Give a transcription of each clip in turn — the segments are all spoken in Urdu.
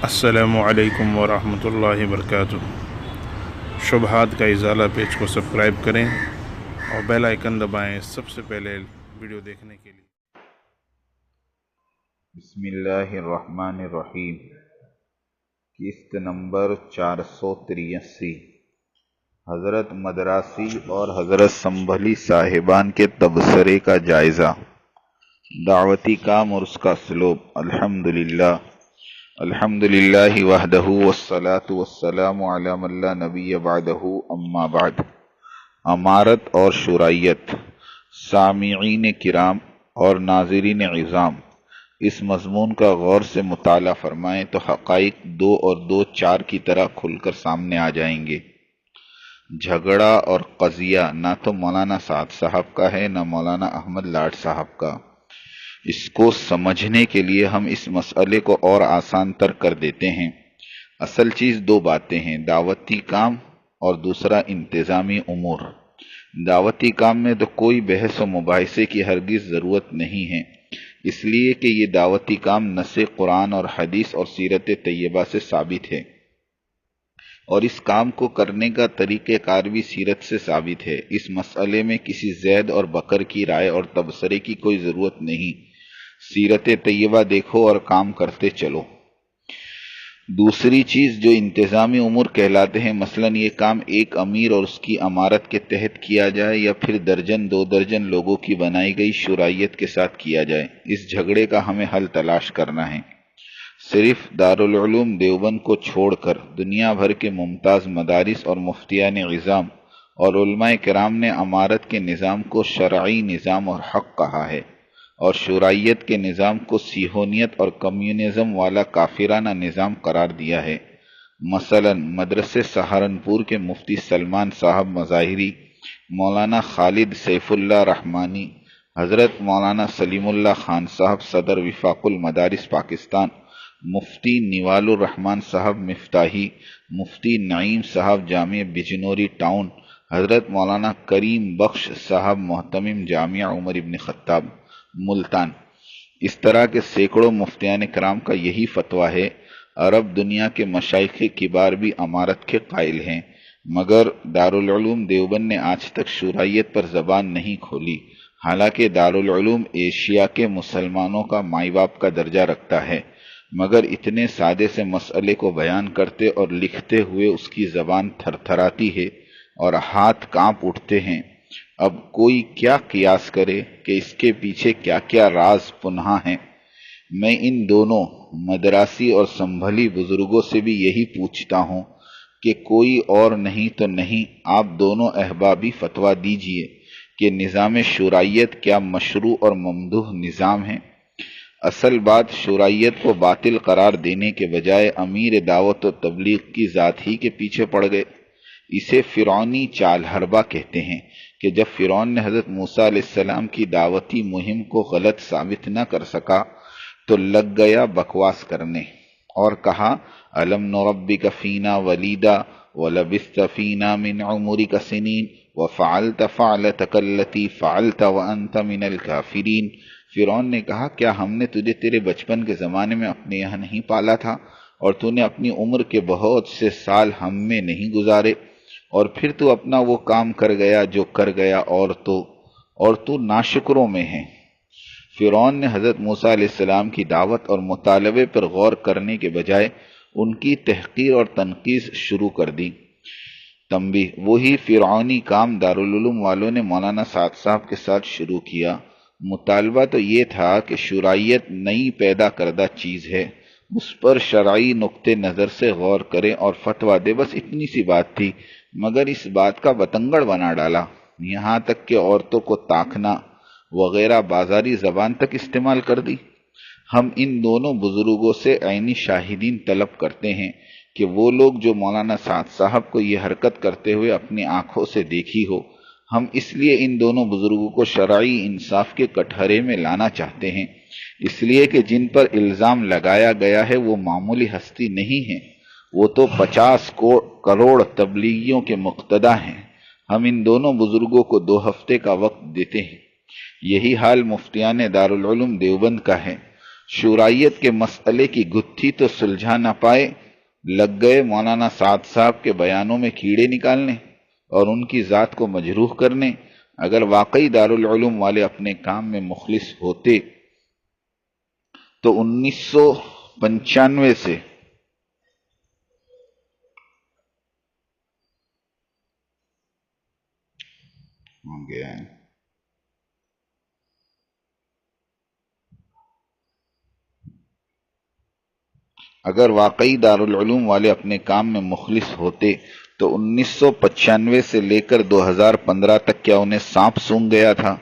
السلام علیکم ورحمۃ اللہ وبرکاتہ۔ شبہات کا ازالہ پیج کو سبسکرائب کریں اور بیل آئیکن دبائیں سب سے پہلے ویڈیو دیکھنے کے لیے۔ بسم اللہ الرحمن الرحیم۔ قسط نمبر 483، حضرت مدراسی اور حضرت سنبھلی صاحبان کے تبصرے کا جائزہ۔ دعوتی کام اور اس کا اسلوب۔ الحمدللہ وحدہ والصلاة والسلام علی من لا نبی بعدہ، اما بعد۔ امارت اور شرعیت۔ سامعین کرام اور ناظرین عظام، اس مضمون کا غور سے مطالعہ فرمائیں تو حقائق 2 اور 2 4 کی طرح کھل کر سامنے آ جائیں گے۔ جھگڑا اور قضیہ نہ تو مولانا سعد صاحب کا ہے نہ مولانا احمد لاڈ صاحب کا۔ اس کو سمجھنے کے لیے ہم اس مسئلے کو اور آسان تر کر دیتے ہیں۔ اصل چیز 2 باتیں ہیں، دعوتی کام اور دوسرا انتظامی امور۔ دعوتی کام میں تو کوئی بحث و مباحثے کی ہرگز ضرورت نہیں ہے، اس لیے کہ یہ دعوتی کام نص قرآن اور حدیث اور سیرت طیبہ سے ثابت ہے، اور اس کام کو کرنے کا طریقہ کار بھی سیرت سے ثابت ہے۔ اس مسئلے میں کسی زید اور بکر کی رائے اور تبصرے کی کوئی ضرورت نہیں، سیرت طیبہ دیکھو اور کام کرتے چلو۔ دوسری چیز جو انتظامی امور کہلاتے ہیں، مثلا یہ کام ایک امیر اور اس کی امارت کے تحت کیا جائے یا پھر درجن 2 درجن لوگوں کی بنائی گئی شرعیت کے ساتھ کیا جائے، اس جھگڑے کا ہمیں حل تلاش کرنا ہے۔ صرف دارالعلوم دیوبند کو چھوڑ کر دنیا بھر کے ممتاز مدارس اور مفتیان عظام اور علماء کرام نے امارت کے نظام کو شرعی نظام اور حق کہا ہے، اور شرعیت کے نظام کو صہیونیت اور کمیونزم والا کافرانہ نظام قرار دیا ہے۔ مثلا مدرسے سہارنپور کے مفتی سلمان صاحب مظاہری، مولانا خالد سیف اللہ رحمانی، حضرت مولانا سلیم اللہ خان صاحب صدر وفاق المدارس پاکستان، مفتی نوال الرحمن صاحب مفتاحی، مفتی نعیم صاحب جامع بجنوری ٹاؤن، حضرت مولانا کریم بخش صاحب محتمم جامعہ عمر ابن خطاب ملتان، اس طرح کے سینکڑوں مفتیان کرام کا یہی فتویٰ ہے۔ عرب دنیا کے مشائخ کبار بھی امارت کے قائل ہیں، مگر دارالعلوم دیوبند نے آج تک شرعیت پر زبان نہیں کھولی، حالانکہ دارالعلوم ایشیا کے مسلمانوں کا مائی باپ کا درجہ رکھتا ہے، مگر اتنے سادے سے مسئلے کو بیان کرتے اور لکھتے ہوئے اس کی زبان تھر تھراتی ہے اور ہاتھ کانپ اٹھتے ہیں۔ اب کوئی کیا قیاس کرے کہ اس کے پیچھے کیا کیا راز پنہاں ہیں۔ میں ان دونوں مدراسی اور سنبھلی بزرگوں سے بھی یہی پوچھتا ہوں کہ کوئی اور نہیں تو نہیں، آپ دونوں احبابی فتویٰ دیجئے کہ نظام شرعیت کیا مشروع اور ممدوح نظام ہے۔ اصل بات شرعیت کو باطل قرار دینے کے بجائے امیر دعوت و تبلیغ کی ذات ہی کے پیچھے پڑ گئے۔ اسے فرعونی چال حربہ کہتے ہیں کہ جب فرعون نے حضرت موسیٰ علیہ السلام کی دعوتی مہم کو غلط ثابت نہ کر سکا تو لگ گیا بکواس کرنے اور کہا أَلَمْ نُرَبِّكَ فِينَا وَلِيدًا وَلَبِثْتَ فِينَا مِنْ عُمُرِكَ سِنِينَ وَفَعَلْتَ فَعْلَتَكَ الَّتِي فَعَلْتَ وَأَنْتَ مِنَ الْكَافِرِينَ۔ فرعون نے کہا کیا ہم نے تجھے تیرے بچپن کے زمانے میں اپنے یہاں نہیں پالا تھا اور تو نے اپنی عمر کے بہت سے سال ہم میں نہیں گزارے، اور پھر تو اپنا وہ کام کر گیا جو کر گیا، اور تو ناشکروں میں ہے۔ فرعون نے حضرت موسیٰ علیہ السلام کی دعوت اور مطالبے پر غور کرنے کے بجائے ان کی تحقیر اور تنقیص شروع کر دی۔ تنبیہ: وہی فرعونی کام دارالعلوم والوں نے مولانا سعد صاحب کے ساتھ شروع کیا۔ مطالبہ تو یہ تھا کہ شرعیت نئی پیدا کردہ چیز ہے، اس پر شرعی نقطہ نظر سے غور کریں اور فتویٰ دے، بس اتنی سی بات تھی، مگر اس بات کا بتنگڑ بنا ڈالا، یہاں تک کہ عورتوں کو تاکنا وغیرہ بازاری زبان تک استعمال کر دی۔ ہم ان دونوں بزرگوں سے عینی شاہدین طلب کرتے ہیں کہ وہ لوگ جو مولانا سعد صاحب کو یہ حرکت کرتے ہوئے اپنی آنکھوں سے دیکھی ہو، ہم اس لیے ان دونوں بزرگوں کو شرعی انصاف کے کٹہرے میں لانا چاہتے ہیں، اس لیے کہ جن پر الزام لگایا گیا ہے وہ معمولی ہستی نہیں ہیں، وہ تو 50 کروڑ تبلیغیوں کے مقتدا ہیں۔ ہم ان دونوں بزرگوں کو 2 ہفتے کا وقت دیتے ہیں۔ یہی حال مفتیان دارالعلوم دیوبند کا ہے۔ شورائیت کے مسئلے کی گتھی تو سلجھا نہ پائے، لگ گئے مولانا سعد صاحب کے بیانوں میں کیڑے نکالنے اور ان کی ذات کو مجروح کرنے۔ اگر واقعی دارالعلوم والے اپنے کام میں مخلص ہوتے تو 1995 سے اگر واقعی دارالعلوم والے اپنے کام میں مخلص ہوتے تو 1995 سے لے کر 2015 تک کیا انہیں سانپ سونگھ گیا تھا؟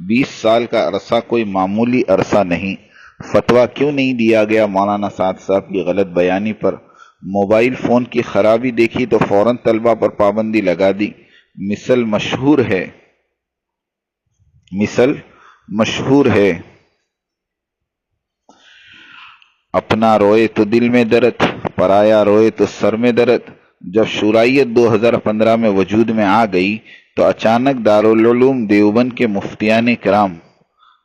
20 سال کا عرصہ کوئی معمولی عرصہ نہیں۔ فتویٰ کیوں نہیں دیا گیا مولانا سعد صاحب کی غلط بیانی پر؟ موبائل فون کی خرابی دیکھی تو فوراً طلبہ پر پابندی لگا دی۔ مثل مشہور ہے اپنا روئے تو دل میں درد، پرایا روئے تو سر میں درد۔ جب شورائیت 2015 میں وجود میں آ گئی تو اچانک دارالعلوم دیوبند کے مفتیان کرام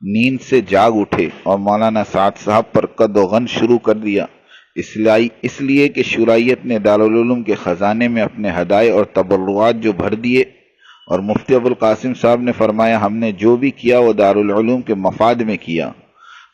نیند سے جاگ اٹھے اور مولانا سعد صاحب پر قد و غن شروع کر دیا، اس لیے کہ شورائیت نے دارالعلوم کے خزانے میں اپنے ہدایے اور تبرعات جو بھر دیے، اور مفتی ابوالقاسم صاحب نے فرمایا ہم نے جو بھی کیا وہ دارالعلوم کے مفاد میں کیا۔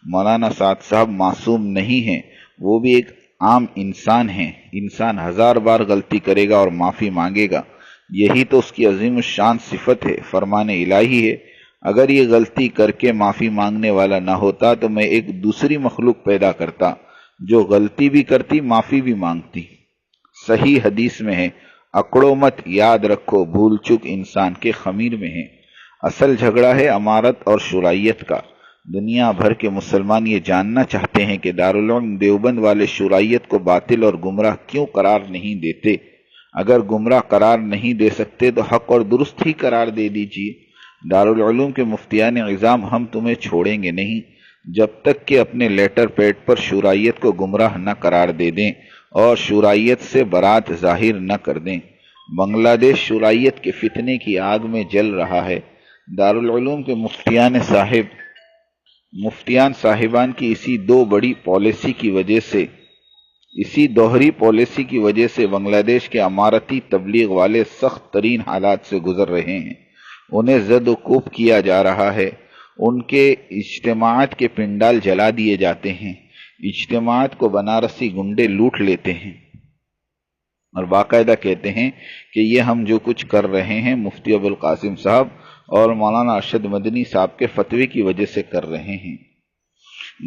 مولانا سعد صاحب معصوم نہیں ہیں، وہ بھی ایک عام انسان ہیں۔ انسان 1000 بار غلطی کرے گا اور معافی مانگے گا، یہی تو اس کی عظیم الشان صفت ہے، فرمان الہی ہے۔ اگر یہ غلطی کر کے معافی مانگنے والا نہ ہوتا تو میں ایک دوسری مخلوق پیدا کرتا جو غلطی بھی کرتی معافی بھی مانگتی۔ صحیح حدیث میں ہے اکڑو مت، یاد رکھو بھول چک انسان کے خمیر میں ہے۔ اصل جھگڑا ہے امارت اور شورائیت کا۔ دنیا بھر کے مسلمان یہ جاننا چاہتے ہیں کہ دارالعلوم دیوبند والے شورائیت کو باطل اور گمراہ کیوں قرار نہیں دیتے؟ اگر گمراہ قرار نہیں دے سکتے تو حق اور درست ہی قرار دے دیجیے۔ دارالعلوم کے مفتیان عظام ہم تمہیں چھوڑیں گے نہیں جب تک کہ اپنے لیٹر پیڈ پر شورائیت کو گمراہ نہ قرار دے دیں اور شورائیت سے برات ظاہر نہ کر دیں۔ بنگلہ دیش شورائیت کے فتنے کی آگ میں جل رہا ہے۔ دارالعلوم کے مفتیان صاحبان کی اسی دوہری پالیسی کی وجہ سے بنگلہ دیش کے امارتی تبلیغ والے سخت ترین حالات سے گزر رہے ہیں۔ انہیں زد و کوب کیا جا رہا ہے، ان کے اجتماعات کے پنڈال جلا دیے جاتے ہیں، اجتماعات کو بنارسی گنڈے لوٹ لیتے ہیں اور باقاعدہ کہتے ہیں کہ یہ ہم جو کچھ کر رہے ہیں مفتی ابوالقاسم صاحب اور مولانا ارشد مدنی صاحب کے فتوے کی وجہ سے کر رہے ہیں۔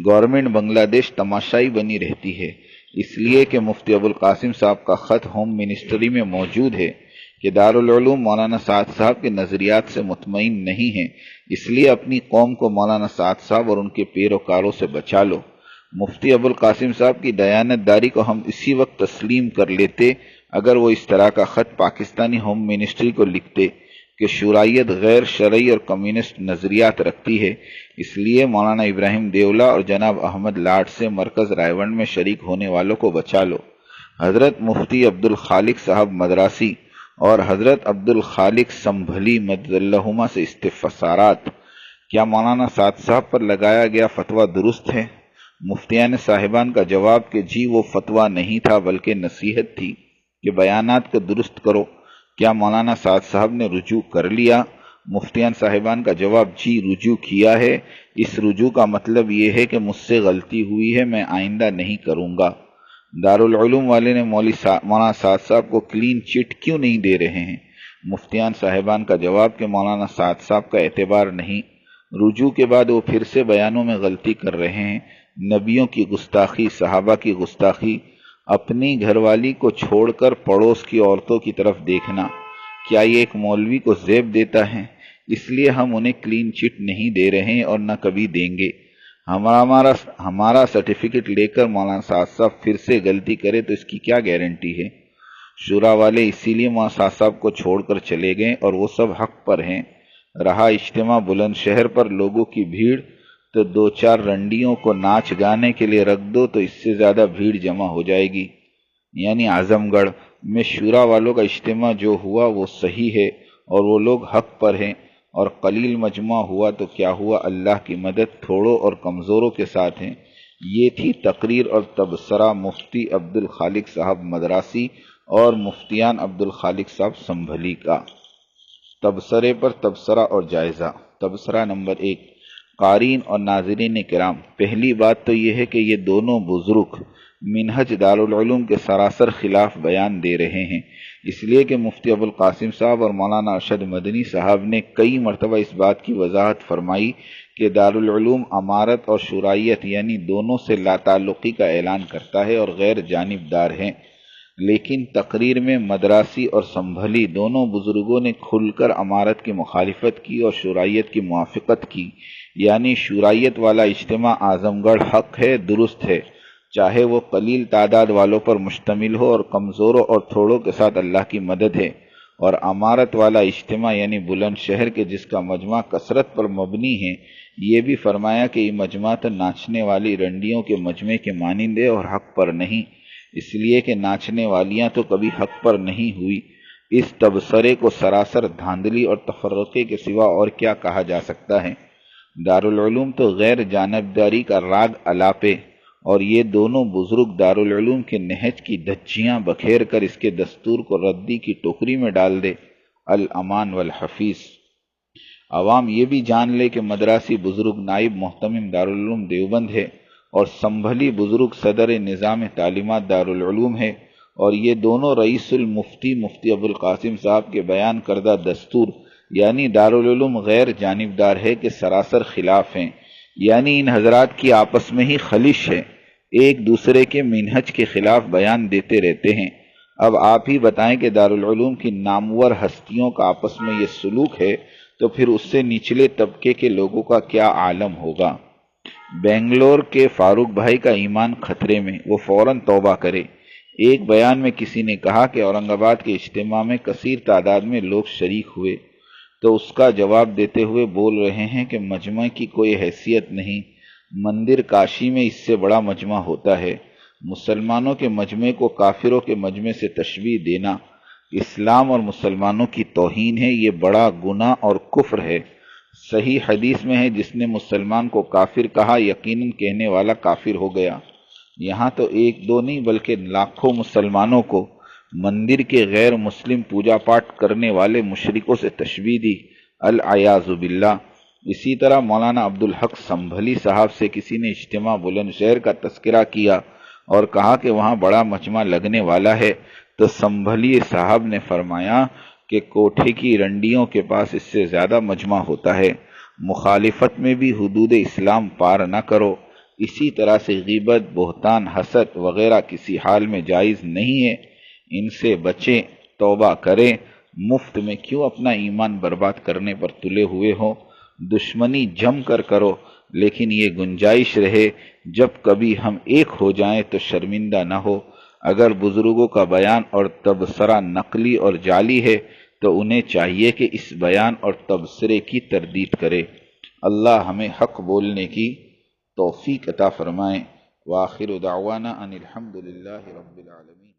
گورنمنٹ بنگلہ دیش تماشائی بنی رہتی ہے، اس لیے کہ مفتی ابوالقاسم صاحب کا خط ہوم منسٹری میں موجود ہے کہ دارالعلوم مولانا سعد صاحب کے نظریات سے مطمئن نہیں ہے، اس لیے اپنی قوم کو مولانا سعد صاحب اور ان کے پیروکاروں سے بچا لو۔ مفتی ابوالقاسم صاحب کی دیانت داری کو ہم اسی وقت تسلیم کر لیتے اگر وہ اس طرح کا خط پاکستانی ہوم منسٹری کو لکھتے کہ شورائیت غیر شرعی اور کمیونسٹ نظریات رکھتی ہے، اس لیے مولانا ابراہیم دیولہ اور جناب احمد لاٹ سے مرکز رائے میں شریک ہونے والوں کو بچا لو۔ حضرت مفتی عبدالخالق صاحب مدراسی اور حضرت عبدالخالق سنبھلی مدد اللہما سے استفسارات، کیا مولانا سعد صاحب پر لگایا گیا فتویٰ درست ہے؟ مفتیان صاحبان کا جواب کہ جی وہ فتویٰ نہیں تھا بلکہ نصیحت تھی کہ بیانات کو درست کرو۔ کیا مولانا سعد صاحب نے رجوع کر لیا؟ مفتیان صاحبان کا جواب جی رجوع کیا ہے، اس رجوع کا مطلب یہ ہے کہ مجھ سے غلطی ہوئی ہے، میں آئندہ نہیں کروں گا۔ دارالعلوم والے نے مولانا سعد صاحب کو کلین چٹ کیوں نہیں دے رہے ہیں؟ مفتیان صاحبان کا جواب کہ مولانا سعد صاحب کا اعتبار نہیں، رجوع کے بعد وہ پھر سے بیانوں میں غلطی کر رہے ہیں، نبیوں کی گستاخی، صحابہ کی گستاخی، اپنی گھر والی کو چھوڑ کر پڑوس کی عورتوں کی طرف دیکھنا، کیا یہ ایک مولوی کو زیب دیتا ہے؟ اس لیے ہم انہیں کلین چٹ نہیں دے رہے ہیں اور نہ کبھی دیں گے۔ ہمارا سرٹیفکیٹ لے کر مولانا سعد صاحب پھر سے غلطی کرے تو اس کی کیا گارنٹی ہے؟ شورا والے اسی لیے مولانا سعد صاحب کو چھوڑ کر چلے گئے اور وہ سب حق پر ہیں۔ رہا اجتماع بلند شہر پر لوگوں کی بھیڑ تو 2-4 رنڈیوں کو ناچ گانے کے لیے رکھ دو تو اس سے زیادہ بھیڑ جمع ہو جائے گی۔ یعنی اعظم گڑھ میں شورا والوں کا اجتماع جو ہوا وہ صحیح ہے اور وہ لوگ حق پر ہیں، اور قلیل مجمع ہوا تو کیا ہوا، اللہ کی مدد تھوڑوں اور کمزوروں کے ساتھ ہیں، یہ تھی تقریر اور تبصرہ مفتی عبد الخالق صاحب مدراسی اور مفتیان عبد الخالق صاحب سنبھلی کا۔ تبصرے پر تبصرہ اور جائزہ۔ تبصرہ نمبر 1۔ قارئین اور ناظرین کرام، پہلی بات تو یہ ہے کہ یہ دونوں بزرگ منہج دارالعلوم کے سراسر خلاف بیان دے رہے ہیں، اس لیے کہ مفتی ابوالقاسم صاحب اور مولانا ارشد مدنی صاحب نے کئی مرتبہ اس بات کی وضاحت فرمائی کہ دارالعلوم امارت اور شورائیت یعنی دونوں سے لا تعلقی کا اعلان کرتا ہے اور غیر جانبدار ہیں، لیکن تقریر میں مدراسی اور سنبھلی دونوں بزرگوں نے کھل کر امارت کی مخالفت کی اور شورائیت کی موافقت کی، یعنی شورائیت والا اجتماع اعظم گڑھ حق ہے، درست ہے، چاہے وہ قلیل تعداد والوں پر مشتمل ہو اور کمزوروں اور تھوڑوں کے ساتھ اللہ کی مدد ہے، اور امارت والا اجتماع یعنی بلند شہر کے جس کا مجمع کثرت پر مبنی ہے، یہ بھی فرمایا کہ یہ مجمع تو ناچنے والی رنڈیوں کے مجمع کے مانند ہے اور حق پر نہیں، اس لیے کہ ناچنے والیاں تو کبھی حق پر نہیں ہوئی۔ اس تبصرے کو سراسر دھاندلی اور تفرقے کے سوا اور کیا کہا جا سکتا ہے؟ دارالعلوم تو غیر جانبداری کا راگ الاپے، اور یہ دونوں بزرگ دارالعلوم کے نہج کی دھجیاں بکھیر کر اس کے دستور کو ردی کی ٹوکری میں ڈال دے۔ الامان والحفیظ۔ عوام یہ بھی جان لے کہ مدراسی بزرگ نائب محتمم دارالعلوم دیوبند ہے اور سنبھلی بزرگ صدر نظام تعلیمات دارالعلوم ہے، اور یہ دونوں رئیس المفتی مفتی ابوالقاسم صاحب کے بیان کردہ دستور یعنی دارالعلوم غیر جانبدار ہے کہ سراسر خلاف ہیں، یعنی ان حضرات کی آپس میں ہی خلش ہے، ایک دوسرے کے منہج کے خلاف بیان دیتے رہتے ہیں۔ اب آپ ہی بتائیں کہ دارالعلوم کی نامور ہستیوں کا آپس میں یہ سلوک ہے تو پھر اس سے نچلے طبقے کے لوگوں کا کیا عالم ہوگا؟ بنگلور کے فاروق بھائی کا ایمان خطرے میں، وہ فوراً توبہ کرے۔ ایک بیان میں کسی نے کہا کہ اورنگ آباد کے اجتماع میں کثیر تعداد میں لوگ شریک ہوئے، تو اس کا جواب دیتے ہوئے بول رہے ہیں کہ مجمع کی کوئی حیثیت نہیں، مندر کاشی میں اس سے بڑا مجمع ہوتا ہے۔ مسلمانوں کے مجمع کو کافروں کے مجمع سے تشبیہ دینا اسلام اور مسلمانوں کی توہین ہے، یہ بڑا گناہ اور کفر ہے۔ صحیح حدیث میں ہے جس نے مسلمان کو کافر کہا یقیناً کہنے والا کافر ہو گیا۔ یہاں تو ایک دو نہیں بلکہ لاکھوں مسلمانوں کو مندر کے غیر مسلم پوجا پاٹ کرنے والے مشرکوں سے تشبیہ دی، العیاذ باللہ۔ اسی طرح مولانا عبدالحق سنبھلی صاحب سے کسی نے اجتماع بلند شہر کا تذکرہ کیا اور کہا کہ وہاں بڑا مجمع لگنے والا ہے، تو سنبھلی صاحب نے فرمایا کہ کوٹھے کی رنڈیوں کے پاس اس سے زیادہ مجمع ہوتا ہے۔ مخالفت میں بھی حدود اسلام پار نہ کرو۔ اسی طرح سے غیبت، بہتان، حسد وغیرہ کسی حال میں جائز نہیں ہے، ان سے بچیں، توبہ کریں۔ مفت میں کیوں اپنا ایمان برباد کرنے پر تلے ہوئے ہو؟ دشمنی جم کر کرو، لیکن یہ گنجائش رہے جب کبھی ہم ایک ہو جائیں تو شرمندہ نہ ہو۔ اگر بزرگوں کا بیان اور تبصرہ نقلی اور جعلی ہے تو انہیں چاہیے کہ اس بیان اور تبصرے کی تردید کرے۔ اللہ ہمیں حق بولنے کی توفیق عطا فرمائے۔ وآخر دعوانا ان الحمد للہ رب العالمین۔